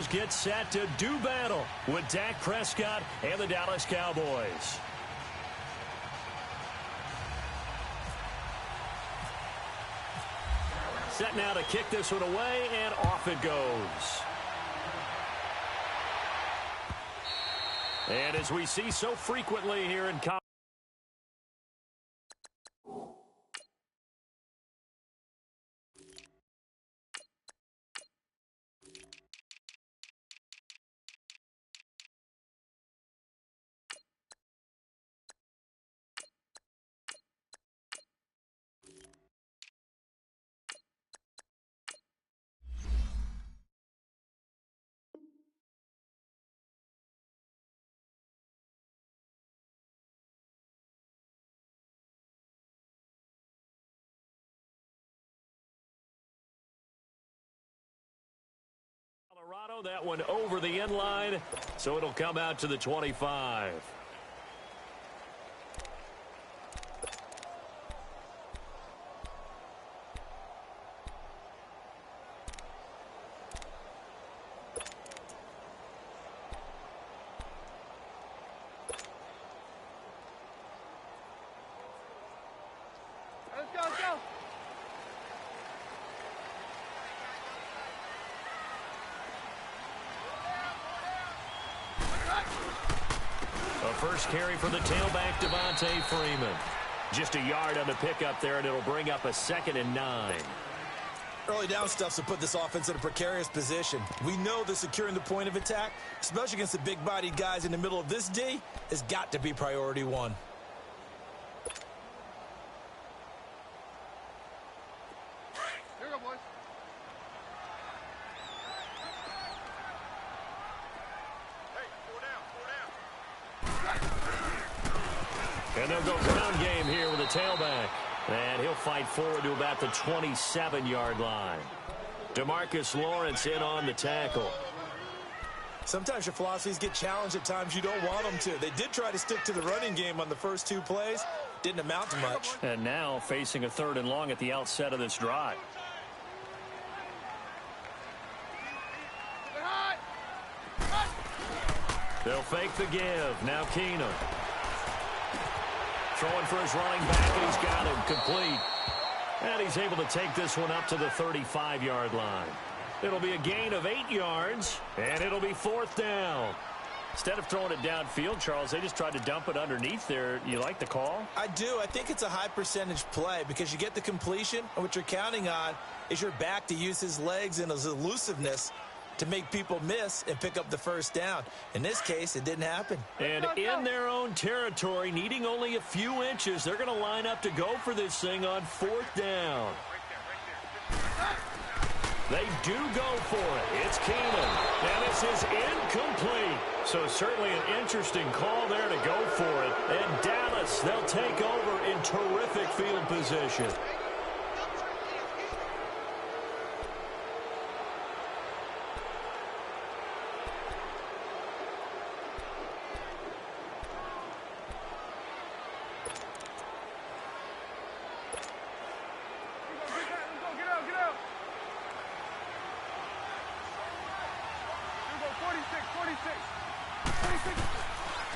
Broncos get set to do battle with Dak Prescott and the Dallas Cowboys. Set now to kick this one away, and off it goes. And as we see so frequently here in college, Colorado, that one over the end line, so it'll come out to the 25. Let's go. A first carry for the tailback, Devontae Freeman. Just a yard on the pickup there, and it'll bring up a 2nd and 9. Early down stuffs to put this offense in a precarious position. We know that securing the point of attack, especially against the big-bodied guys in the middle of this D, has got to be priority one. Here we go, boys. And they'll go ground game here with a tailback. And he'll fight forward to about the 27-yard line. DeMarcus Lawrence in on the tackle. Sometimes your philosophies get challenged at times you don't want them to. They did try to stick to the running game on the first 2 plays. Didn't amount to much. And now facing a 3rd and long at the outset of this drive. They'll fake the give. Now Keenum. Throwing for his running back, and he's got him complete. And he's able to take this one up to the 35-yard line. It'll be a gain of 8 yards, and it'll be 4th down. Instead of throwing it downfield, Charles, they just tried to dump it underneath there. You like the call? I do. I think it's a high-percentage play because you get the completion, and what you're counting on is your back to use his legs and his elusiveness to make people miss and pick up the first down. In this case, it didn't happen. And in their own territory, needing only a few inches, they're going to line up to go for this thing on 4th down. They do go for it. It's Keenum. And this is incomplete. So certainly an interesting call there to go for it. And Dallas, they'll take over in terrific field position.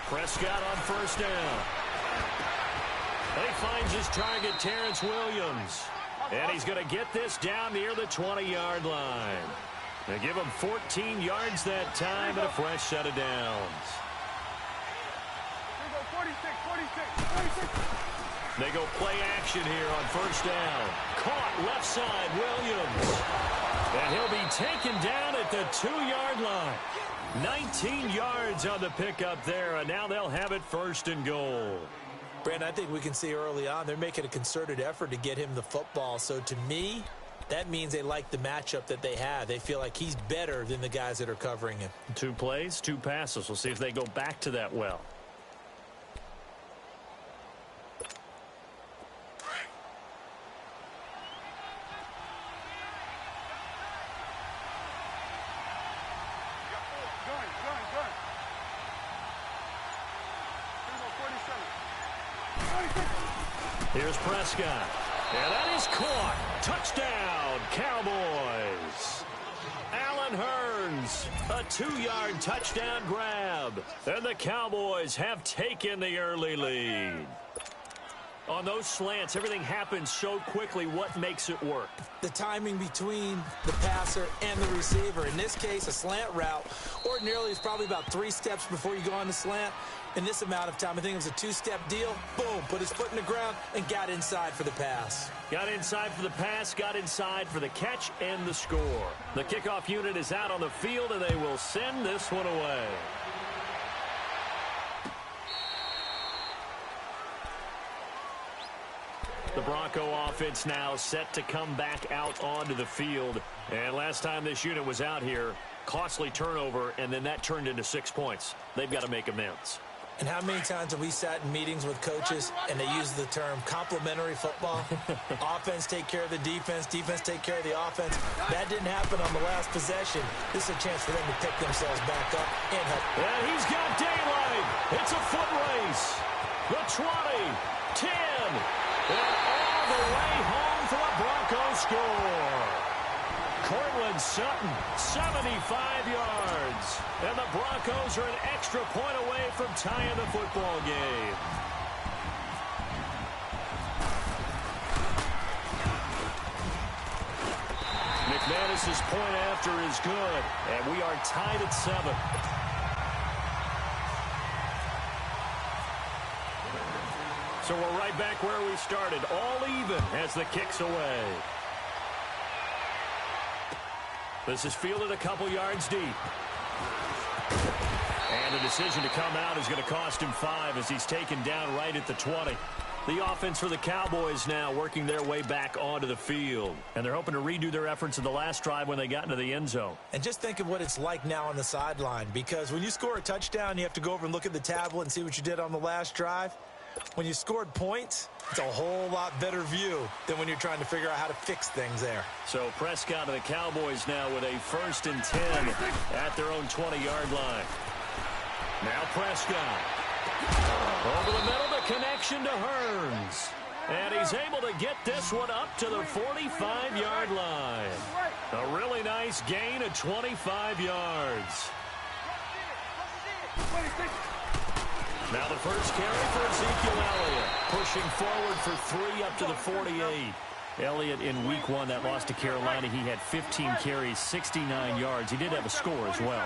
Prescott on 1st down. He finds his target, Terrence Williams. And he's going to get this down near the 20-yard line. They give him 14 yards that time and a fresh set of downs. They go play action here on 1st down. Caught left side, Williams. And he'll be taken down at the 2-yard line. 19 yards on the pickup there, and now they'll have it 1st and goal. Brandon, I think we can see early on they're making a concerted effort to get him the football. So to me, that means they like the matchup that they have. They feel like he's better than the guys that are covering him. 2 plays, 2 passes. We'll see if they go back to that well. Here's Prescott. And that is caught. Touchdown, Cowboys. Allen Hurns goes. A 2-yard touchdown grab. And the Cowboys have taken the early lead. On those slants, everything happens so quickly. What makes it work? The timing between the passer and the receiver. In this case, a slant route ordinarily is probably about 3 steps before you go on the slant. In this amount of time, I think it was a 2-step deal. Boom, put his foot in the ground and got inside for the pass. Got inside for the pass, got inside for the catch and the score. The kickoff unit is out on the field, and they will send this one away. The Bronco offense now set to come back out onto the field. And last time this unit was out here, costly turnover, and then that turned into 6 points. They've got to make amends. And how many times have we sat in meetings with coaches and they use the term complementary football? Offense take care of the defense, defense take care of the offense. That didn't happen on the last possession. This is a chance for them to pick themselves back up and help. And he's got daylight. It's a foot race. The 20, 10, and all the way home for a Bronco score. Cortland Sutton, 75 yards. And the Broncos are an extra point away from tying the football game. McManus's point after is good. And we are tied at 7. So we're right back where we started, all even as the kick's away. This is fielded a couple yards deep. And the decision to come out is going to cost him 5 as he's taken down right at the 20. The offense for the Cowboys now working their way back onto the field. And they're hoping to redo their efforts in the last drive when they got into the end zone. And just think of what it's like now on the sideline, because when you score a touchdown, you have to go over and look at the tablet and see what you did on the last drive. When you scored points, it's a whole lot better view than when you're trying to figure out how to fix things there. So Prescott and the Cowboys now with a 1st and 10 at their own 20-yard line. Now Prescott. Over the middle, the connection to Hearns. And he's able to get this one up to the 45-yard line. A really nice gain of 25 yards. Now the first carry for Ezekiel Elliott. Pushing forward for 3 up to the 48. Elliott in week 1 that lost to Carolina, he had 15 carries, 69 yards. He did have a score as well.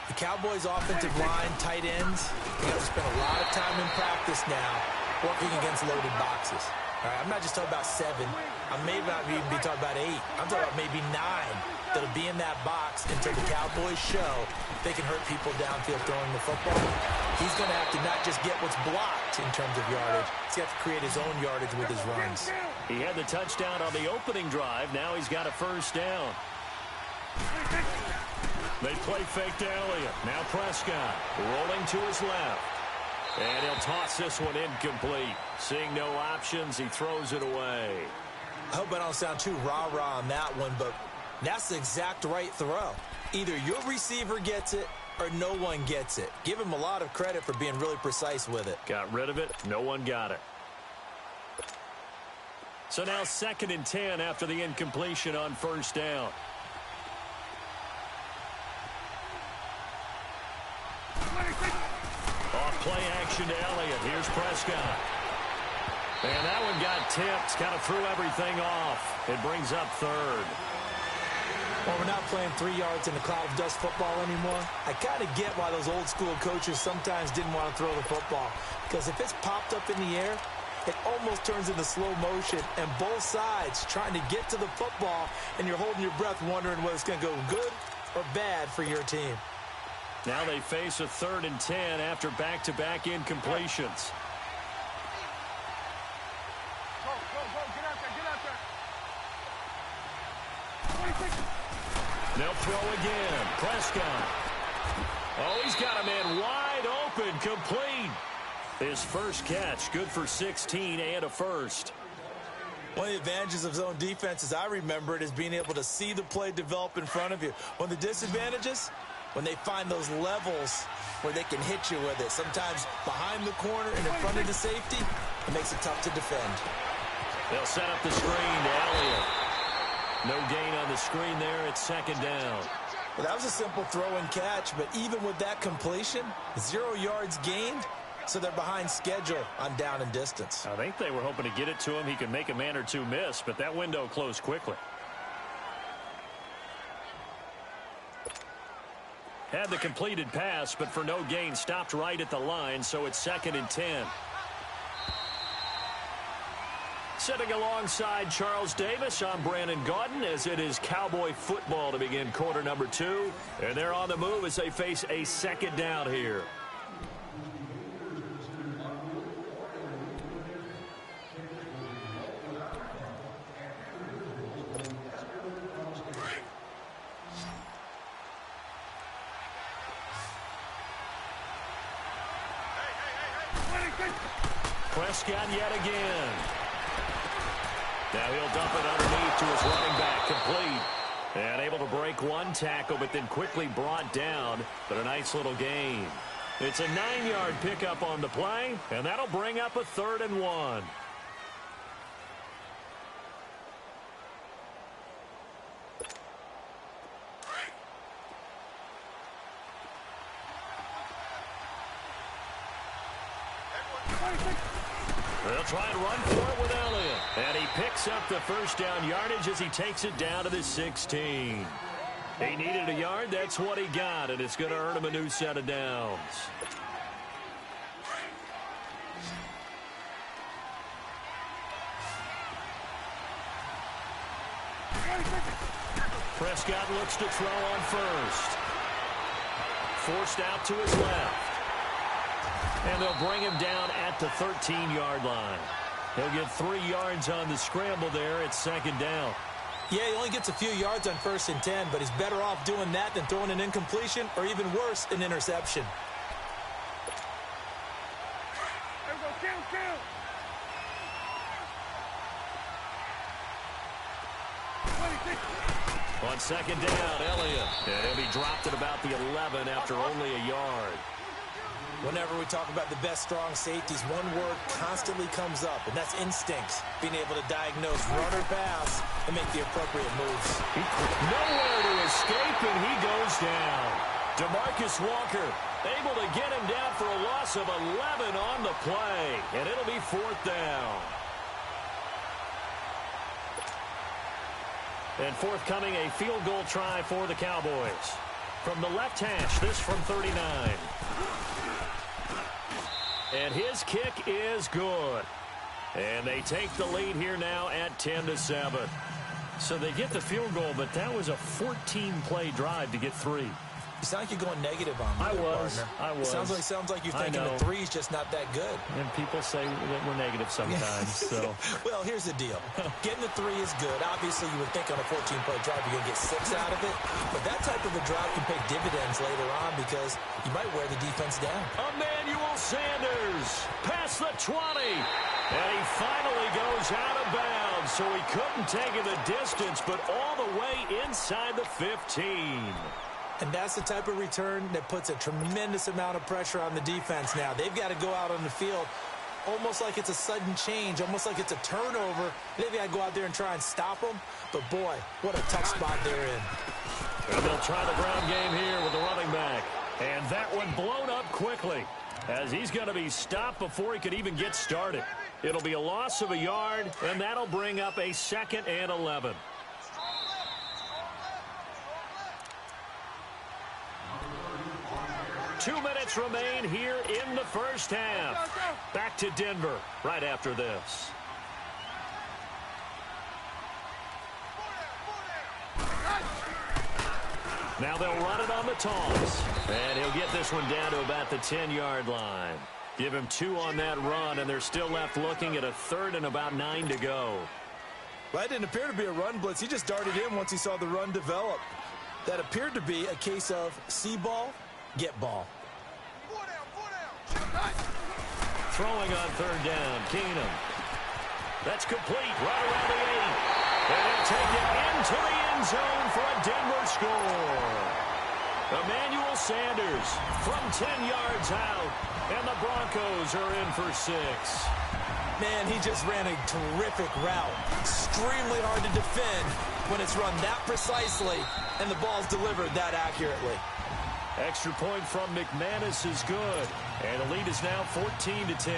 The Cowboys' offensive line, tight ends, they got to spend a lot of time in practice now working against loaded boxes. All right, I'm not just talking about 7. I may not even be talking about 8. I'm talking about maybe 9 that'll be in that box until the Cowboys show they can hurt people downfield throwing the football. He's going to have to not just get what's blocked in terms of yardage. He's going to have to create his own yardage with his runs. He had the touchdown on the opening drive. Now he's got a 1st down. They play fake to Elliott. Now Prescott rolling to his left. And he'll toss this one incomplete. Seeing no options, he throws it away. I hope I don't sound too rah-rah on that one, but that's the exact right throw. Either your receiver gets it or no one gets it. Give him a lot of credit for being really precise with it. Got rid of it. No one got it. So now 2nd and 10 after the incompletion on 1st down. Off play action to Elliott. Here's Prescott. And that one got tipped. Kind of threw everything off. It brings up 3rd. Well, we're not playing 3 yards in a cloud of dust football anymore. I kind of get why those old school coaches sometimes didn't want to throw the football. Because if it's popped up in the air, it almost turns into slow motion. And both sides trying to get to the football, and you're holding your breath wondering whether it's going to go good or bad for your team. Now they face a 3rd and 10 after back-to-back incompletions. Go, get out there. They'll throw again. Prescott. Oh, he's got a man wide open, complete. His first catch, good for 16 and a 1st. One of the advantages of zone defense, as I remember it, is being able to see the play develop in front of you. One of the disadvantages, when they find those levels where they can hit you with it, sometimes behind the corner and in front of the safety, it makes it tough to defend. They'll set up the screen to Elliott. No gain on the screen there. It's 2nd down. Well, that was a simple throw and catch, but even with that completion, 0 yards gained, so they're behind schedule on down and distance. I think they were hoping to get it to him. He could make a man or two miss, but that window closed quickly. Had the completed pass, but for no gain, stopped right at the line, so it's 2nd and 10. Sitting alongside Charles Davis, I'm Brandon Gaudin, as it is Cowboy football to begin quarter number 2. And they're on the move as they face a 2nd down here. Prescott yet again. Now he'll dump it underneath to his running back, complete. And able to break one tackle, but then quickly brought down. But a nice little gain. It's a 9-yard pickup on the play, and that'll bring up a 3rd and 1. They'll try and run for it with Elliott. And he picks up the 1st down yardage as he takes it down to the 16. He needed a yard. That's what he got, and it's going to earn him a new set of downs. Prescott looks to throw on first. Forced out to his left. And they'll bring him down at the 13-yard line. He'll get 3 yards on the scramble there. It's 2nd down. Yeah, he only gets a few yards on 1st and 10, but he's better off doing that than throwing an incompletion or even worse, an interception. On 2nd down, Elliott. And he'll be dropped at about the 11 after only a yard. Whenever we talk about the best strong safeties, one word constantly comes up, and that's instincts. Being able to diagnose run or pass and make the appropriate moves. Nowhere to escape, and he goes down. DeMarcus Walker able to get him down for a loss of 11 on the play, and it'll be 4th down. And forthcoming, a field goal try for the Cowboys. From the left hash, this from 39. And his kick is good. And they take the lead here now at 10-7. So they get the field goal, but that was a 14-play drive to get 3. You sound like you're going negative on me. I was. Sounds like you're thinking the 3's just not that good. And people say that we're negative sometimes. So. Well, here's the deal. Getting the 3 is good. Obviously, you would think on a 14-play drive you're going to get 6 out of it. But that type of a drive can pay dividends later on because you might wear the defense down. Emmanuel Sanders past the 20. And he finally goes out of bounds. So he couldn't take it the distance, but all the way inside the 15. And that's the type of return that puts a tremendous amount of pressure on the defense now. They've got to go out on the field almost like it's a sudden change, almost like it's a turnover. They've got to go out there and try and stop them. But, boy, what a tough spot they're in. And they'll try the ground game here with the running back. And that one blown up quickly as he's going to be stopped before he could even get started. It'll be a loss of a yard, and that'll bring up a 2nd and 11. Two minutes remain here in the first half. Back to Denver right after this. Now they'll run it on the toss. And he'll get this one down to about the 10-yard line. Give him 2 on that run, and they're still left looking at a 3rd and about 9 to go. Well, that didn't appear to be a run blitz. He just darted in once he saw the run develop. That appeared to be a case of see ball, get ball. Throwing on 3rd down, Keenum. That's complete right around the 8. And they'll take it into the end zone for a Denver score. Emmanuel Sanders from 10 yards out. And the Broncos are in for 6. Man, he just ran a terrific route. Extremely hard to defend. when it's run that precisely and the ball's delivered that accurately. Extra point from McManus is good. And the lead is now 14-10.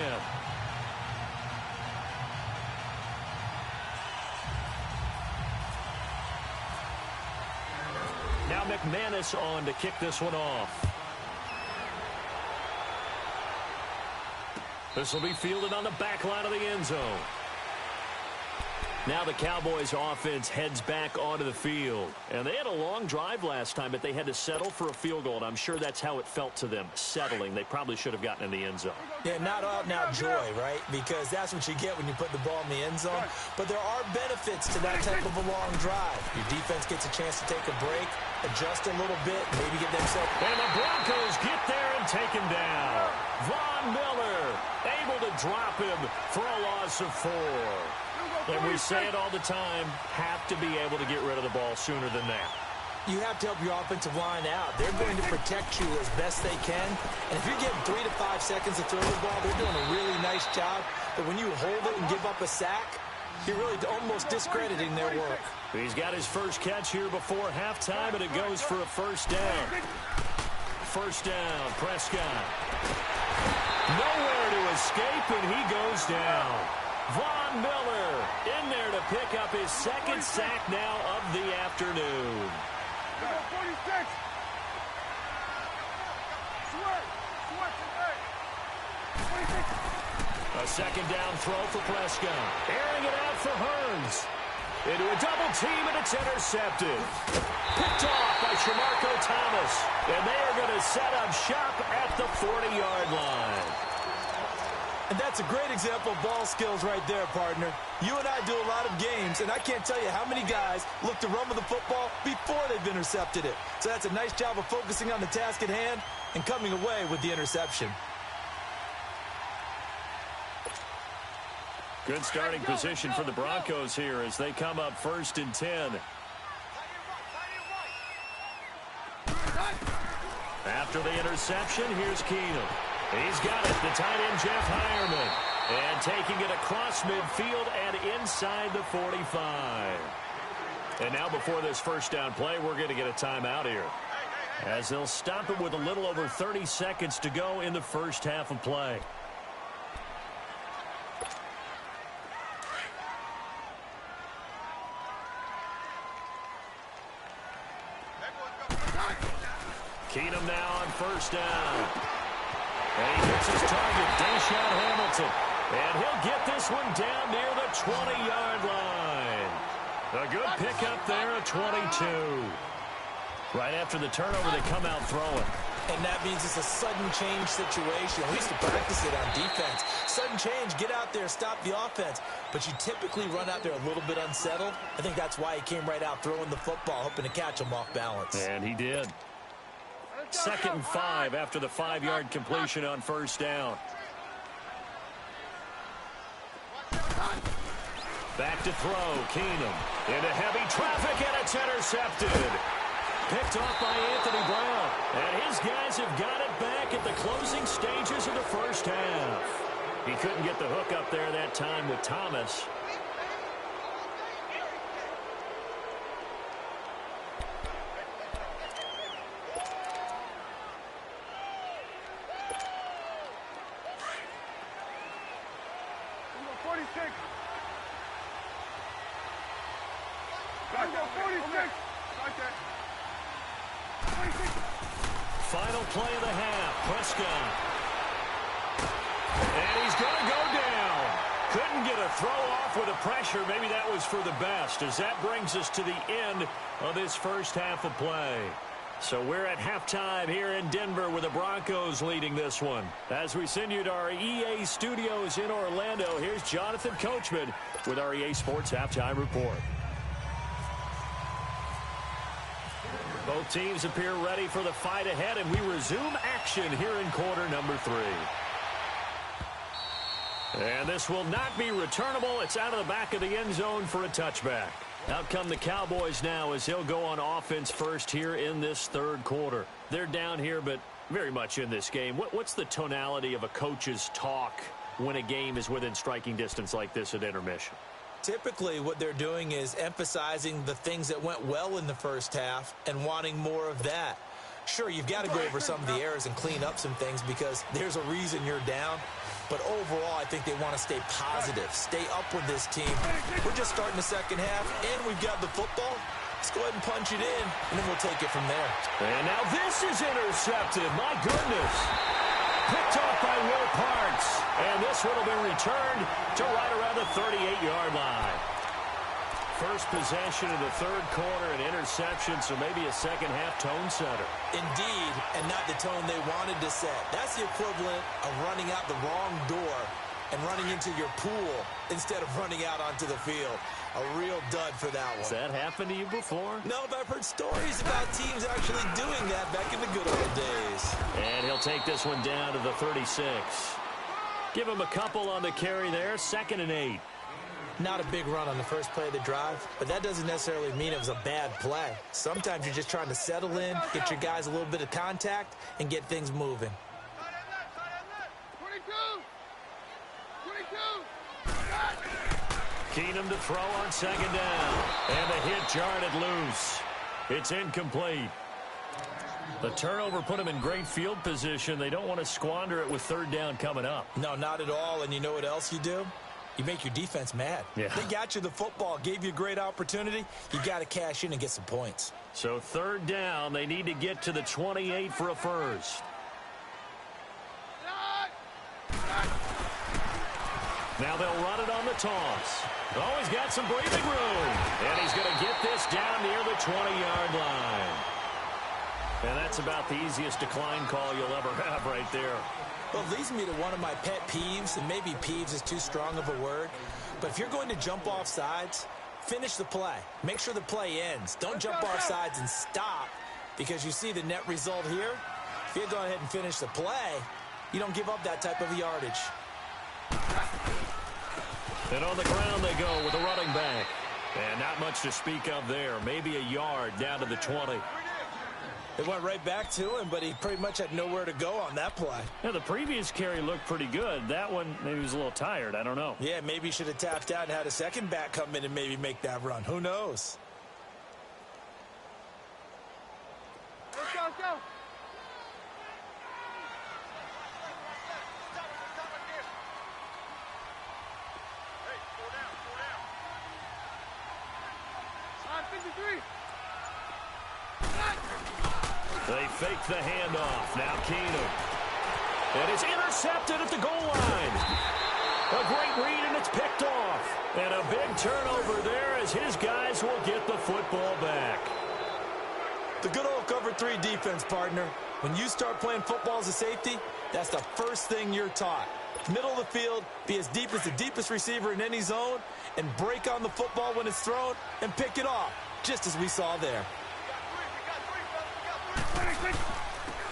Now McManus on to kick this one off. This will be fielded on the back line of the end zone. Now the Cowboys offense heads back onto the field. And they had a long drive last time, but they had to settle for a field goal. And I'm sure that's how it felt to them, settling. They probably should have gotten in the end zone. Yeah, not out and out joy, right? Because that's what you get when you put the ball in the end zone. But there are benefits to that type of a long drive. Your defense gets a chance to take a break, adjust a little bit, maybe get themselves. And the Broncos get there and take him down. Von Miller able to drop him for a loss of 4. And we say it all the time, have to be able to get rid of the ball sooner than that. You have to help your offensive line out. They're going to protect you as best they can. And if you're getting 3 to 5 seconds to throw the ball, they're doing a really nice job. But when you hold it and give up a sack, you're really almost discrediting their work. He's got his first catch here before halftime, and it goes for a first down. First down, Prescott. Nowhere to escape, and he goes down. Von Miller in there to pick up his second sack now of the afternoon. 46. A second down throw for Prescott. Airing it out for Hearns. Into a double team, and it's intercepted. Picked off by Shamarko Thomas. And they are going to set up shop at the 40-yard line. And that's a great example of ball skills right there, partner. You and I do a lot of games, and I can't tell you how many guys look to run with the football before they've intercepted it. So that's a nice job of focusing on the task at hand and coming away with the interception. Good starting position for the Broncos here as they come up 1st and 10. After the interception, here's Keenum. He's got it, the tight end Jeff Hireman. And taking it across midfield and inside the 45. And now before this first down play, we're going to get a timeout here, as they'll stop it with a little over 30 seconds to go in the first half of play. Keenum now on first down. And he hits his target, Deshaun Hamilton. And he'll get this one down near the 20-yard line. A good pickup there at 22. Right after the turnover, they come out throwing. And that means it's a sudden change situation. We used to practice it on defense. Sudden change, get out there, stop the offense. But you typically run out there a little bit unsettled. I think that's why he came right out throwing the football, hoping to catch him off balance. And he did. 2nd and 5 after the 5-yard completion on first down. Back to throw, Keenum. Into heavy traffic, and it's intercepted. Picked off by Anthony Brown. And his guys have got it back at the closing stages of the first half. He couldn't get the hook up there that time with Thomas. Final play of the half, Prescott. And he's going to go down. Couldn't get a throw off with the pressure. Maybe that was for the best, as that brings us to the end of this first half of play. So we're at halftime here in Denver with the Broncos leading this one. As we send you to our EA studios in Orlando, here's Jonathan Coachman with our EA Sports Halftime Report. Both teams appear ready for the fight ahead, and we resume action here in quarter number 3. And this will not be returnable. It's out of the back of the end zone for a touchback. Out come the Cowboys now as he'll go on offense first here in this third quarter. They're down here, but very much in this game. What's the tonality of a coach's talk when a game is within striking distance like this at intermission? Typically, what they're doing is emphasizing the things that went well in the first half and wanting more of that. Sure, you've got to go over some of the errors and clean up some things because there's a reason you're down. But overall, I think they want to stay positive, stay up with this team. We're just starting the second half, and we've got the football. Let's go ahead and punch it in, and then we'll take it from there. And now this is intercepted. My goodness. Picked off by Will Parks. And this one will be returned to right around the 38-yard line. First possession of the third quarter, an interception, so maybe a second-half tone setter. Indeed, and not the tone they wanted to set. That's the equivalent of running out the wrong door and running into your pool instead of running out onto the field. A real dud for that one. Has that happened to you before? No, but I've heard stories about teams actually doing that back in the good old days. And he'll take this one down to the 36. Give him a couple on the carry there, 2nd and 8. Not a big run on the first play of the drive, but that doesn't necessarily mean it was a bad play. Sometimes you're just trying to settle in, get your guys a little bit of contact, and get things moving. 22! 22! Keenum to throw on 2nd down. And the hit jarred it loose. It's incomplete. The turnover put them in great field position. They don't want to squander it with 3rd down coming up. No, not at all. And you know what else you do? You make your defense mad. Yeah. They got you the football, gave you a great opportunity. You got to cash in and get some points. So 3rd down, they need to get to the 28 for a first. Now they'll run it on the toss. Oh, he's got some breathing room. And he's going to get this down near the 20-yard line. And that's about the easiest decline call you'll ever have right there. Well, it leads me to one of my pet peeves, and maybe peeves is too strong of a word. But if you're going to jump off sides, finish the play. Make sure the play ends. Don't jump off sides and stop because you see the net result here. If you go ahead and finish the play, you don't give up that type of yardage. And on the ground they go with a running back. And not much to speak of there. Maybe a yard down to the 20. It went right back to him, but he pretty much had nowhere to go on that play. Yeah, the previous carry looked pretty good. That one, maybe he was a little tired. I don't know. Yeah, maybe he should have tapped out and had a second back come in and maybe make that run. Who knows? Let's go, let's go. Hey, slow down, slow down. 53. They fake the handoff. Now Keenum. And it's intercepted at the goal line. A great read, and it's picked off. And a big turnover there as his guys will get the football back. The good old cover 3 defense, partner. When you start playing football as a safety, that's the first thing you're taught. Middle of the field, be as deep as the deepest receiver in any zone, and break on the football when it's thrown and pick it off, just as we saw there.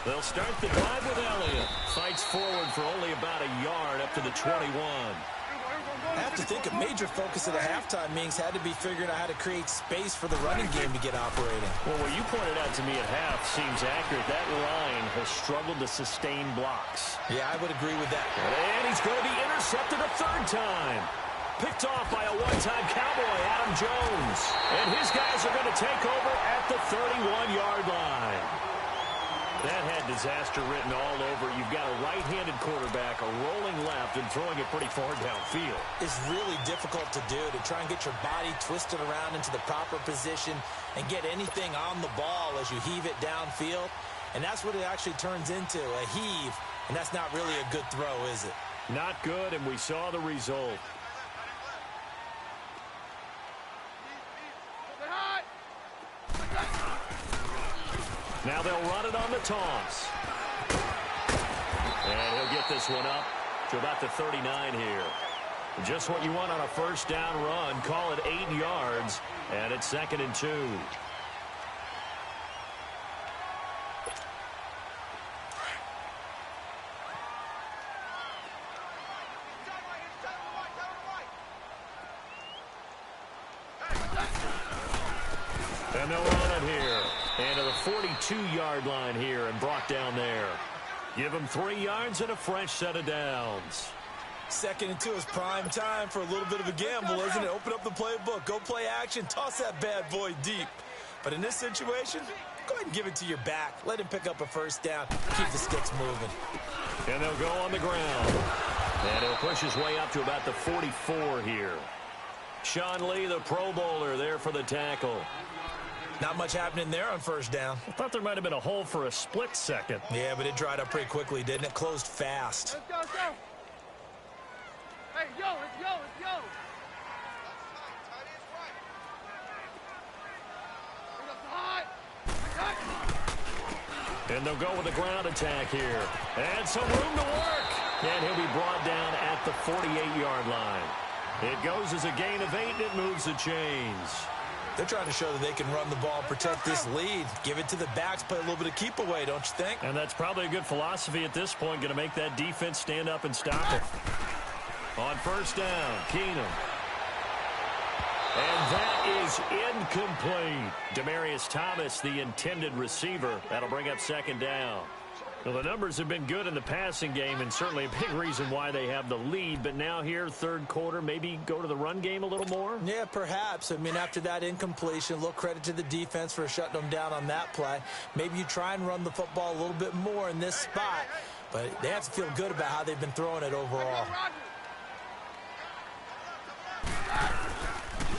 They'll start the drive with Elliott. Fights forward for only about a yard up to the 21. I have to think a major focus of the halftime meetings had to be figuring out how to create space for the running game to get operating. Well, what you pointed out to me at half seems accurate. That line has struggled to sustain blocks. Yeah, I would agree with that. And he's going to be intercepted a 3rd time. Picked off by a one-time Cowboy, Adam Jones. And his guys are going to take over at the 31-yard line. That had disaster written all over. You've got a right-handed quarterback, a rolling left, and throwing it pretty far downfield. It's really difficult to do, to try and get your body twisted around into the proper position and get anything on the ball as you heave it downfield. And that's what it actually turns into, a heave. And that's not really a good throw, is it? Not good, and we saw the result. Now they'll run it on the toss. And he'll get this one up to about the 39 here. Just what you want on a first down run. Call it 8 yards, and it's 2nd and 2. And they'll run it here. And to the 42-yard line here and brought down there. Give them 3 yards and a fresh set of downs. 2nd and 2 is prime time for a little bit of a gamble, isn't it? Open up the playbook, go play action, toss that bad boy deep. But in this situation, go ahead and give it to your back. Let him pick up a first down. Keep the sticks moving. And they'll go on the ground. And he'll push his way up to about the 44 here. Sean Lee, the Pro Bowler, there for the tackle. Not much happening there on first down. I thought there might have been a hole for a split second. Yeah, but it dried up pretty quickly, didn't it? Closed fast. Let's go, let's go. Hey, yo, let's go, let's go. And they'll go with the ground attack here. And some room to work. And he'll be brought down at the 48-yard line. It goes as a gain of 8, and it moves the chains. They're trying to show that they can run the ball and protect this lead. Give it to the backs, play a little bit of keep away, don't you think? And that's probably a good philosophy at this point, going to make that defense stand up and stop it. On first down, Keenum. And that is incomplete. Demaryius Thomas, the intended receiver. That'll bring up 2nd down. Well, the numbers have been good in the passing game, and certainly a big reason why they have the lead. But now here, 3rd quarter, maybe go to the run game a little more? Yeah, perhaps. I mean, after that incompletion, a little credit to the defense for shutting them down on that play. Maybe you try and run the football a little bit more in this spot. But they have to feel good about how they've been throwing it overall.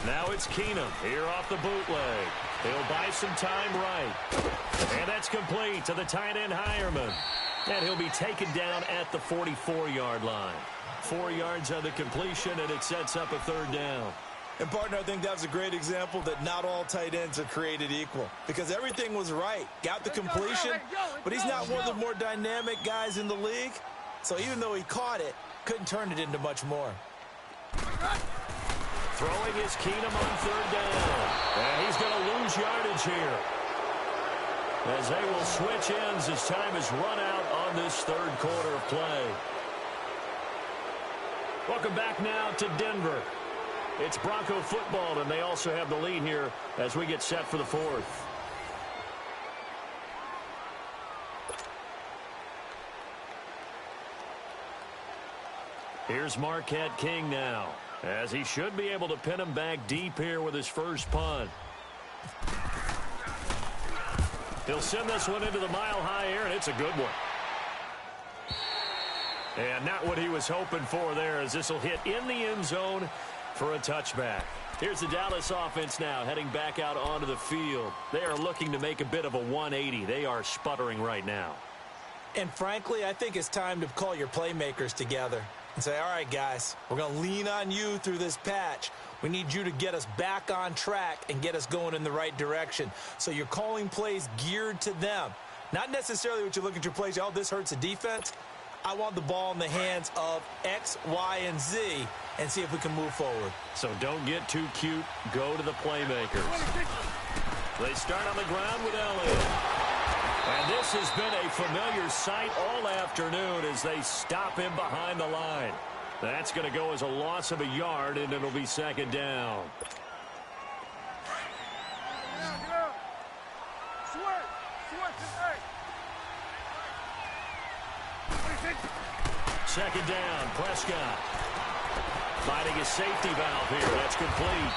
Now it's Keenum here off the bootleg. He'll buy some time right. And that's complete to the tight end Hireman. And he'll be taken down at the 44-yard line. 4 yards on the completion, and it sets up a 3rd down. And, partner, I think that was a great example that not all tight ends are created equal. Because everything was right. Got the completion, but he's not one of the more dynamic guys in the league. So even though he caught it, couldn't turn it into much more. Throwing is Keenum on 3rd down. And he's going to lose yardage here, as they will switch ends as time is run out on this 3rd quarter of play. Welcome back now to Denver. It's Bronco football, and they also have the lead here as we get set for the 4th. Here's Marquette King now, as he should be able to pin him back deep here with his first punt. He'll send this one into the mile-high air, and it's a good one. And not what he was hoping for there, as this will hit in the end zone for a touchback. Here's the Dallas offense now heading back out onto the field. They are looking to make a bit of a 180. They are sputtering right now. And frankly, I think it's time to call your playmakers together and say, all right, guys, we're going to lean on you through this patch. We need you to get us back on track and get us going in the right direction. So you're calling plays geared to them. Not necessarily what you look at your plays, oh, this hurts the defense. I want the ball in the hands of X, Y, and Z and see if we can move forward. So don't get too cute. Go to the playmakers. They start on the ground with Elliott. And this has been a familiar sight all afternoon as they stop him behind the line. That's going to go as a loss of a yard, and it'll be 2nd down. Second down, Prescott. Finding his safety valve here. That's complete.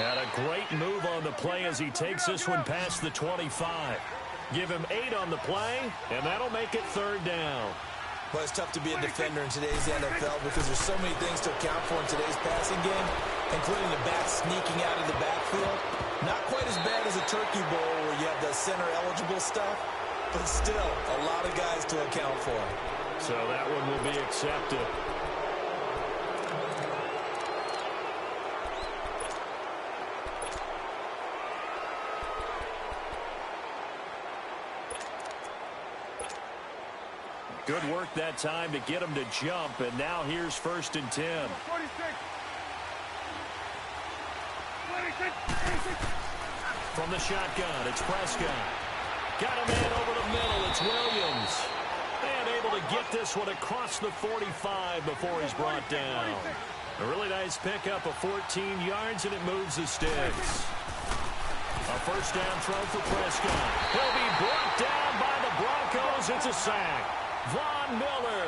And a great move on the play as he takes this one past the 25. Give him 8 on the play, and that'll make it 3rd down. Well, it's tough to be a defender in today's NFL because there's so many things to account for in today's passing game, including the back sneaking out of the backfield. Not quite as bad as a turkey bowl where you have the center-eligible stuff, but still a lot of guys to account for. So that one will be accepted. Good work that time to get him to jump, and now here's 1st and 10. 46. From the shotgun, it's Prescott. Got a man over the middle, it's Williams. And able to get this one across the 45 before he's brought down. A really nice pickup of 14 yards, and it moves the sticks. A first down throw for Prescott. He'll be brought down by the Broncos. It's a sack. Von Miller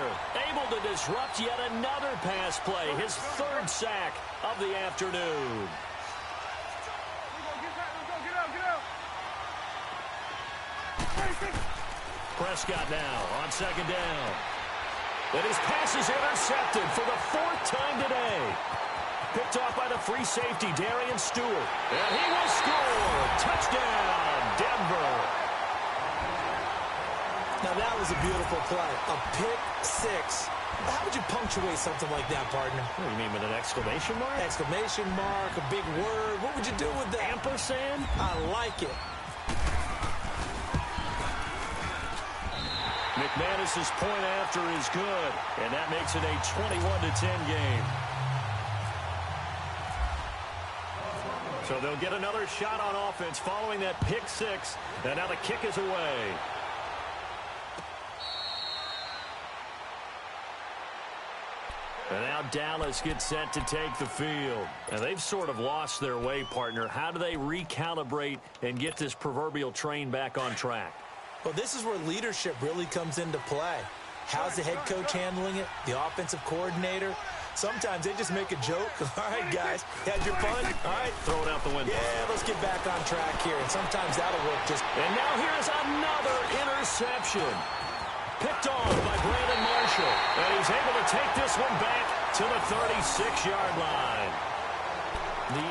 able to disrupt yet another pass play, his third sack of the afternoon. Prescott now on second down. And his pass is intercepted for the fourth time today. Picked off by the free safety, Darian Stewart. And he will score. Touchdown, Denver. Now that was a beautiful play. A pick six. How would you punctuate something like that, partner? What do you mean, with an exclamation mark? Exclamation mark, a big word. What would you do with that? Ampersand? I like it. McManus's point after is good, and that makes it a 21-10 game. So they'll get another shot on offense following that pick six, and now the kick is away. And now Dallas gets set to take the field. And they've sort of lost their way, partner. How do they recalibrate and get this proverbial train back on track? Well, this is where leadership really comes into play. How's the head coach handling it? The offensive coordinator? Sometimes they just make a joke. All right, guys, had your fun? All right. Throw it out the window. Yeah, let's get back on track here. And sometimes that'll work just... And now here's another interception. Picked off by Brandon Marshall. And he's able to take this one back to the 36-yard line. The